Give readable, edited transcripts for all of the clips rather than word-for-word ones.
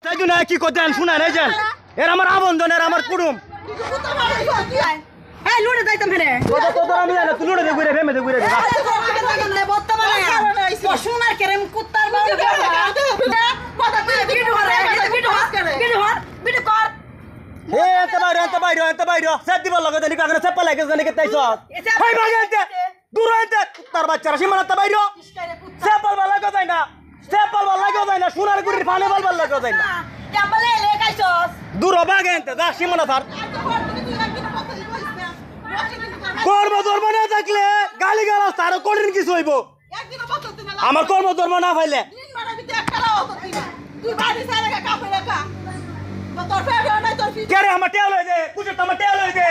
তাই জন্য কি করতেন শুনেন এই যান এর আমার আবন্ধন এর আমার কুটুম এই লুড়ে যাইতাম হেরে কত আমি জানা তুই লড়ে ঘুরে ফেমে ঘুরে বর্তমানে সোনার কেরেম কুত্তার বাউল কথা তুই ভিডিও করে ভিডিও কর এ এত বাইরে সেট দিবার লগে জানি কাগরে চেপা লাগে জানি কে তাইছ হাই বাগাইতে দূর হইতে কুত্তার বাচ্চারা সীমানাতে বাইরে চেপাল বালা গো যায় না সোনার গুড়ির ফানে বাল লাগে যায় না কেবলে লে গাইছস দূর বাগাইতে যা সীমানা থার কর্মধর্ম না থাকলে গালি গালাজ তার কঠিন কিছু হইব আমার কর্মধর্ম না পাইলে কেরে আমার টেল হই দে কুছে তো আমার টেল হই দে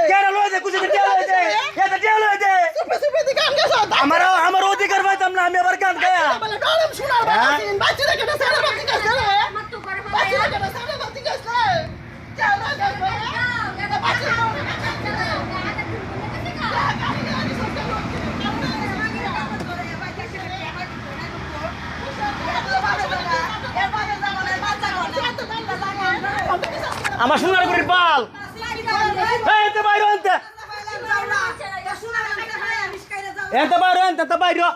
কেরে লই দে কুছে টেল হই দে এটা টেল হই দে আমার অধিকার পাইতাম না আমি আবার গান গায়া আমার সোনার গুড়ির বাল এতে বাইরে এতে বাইরে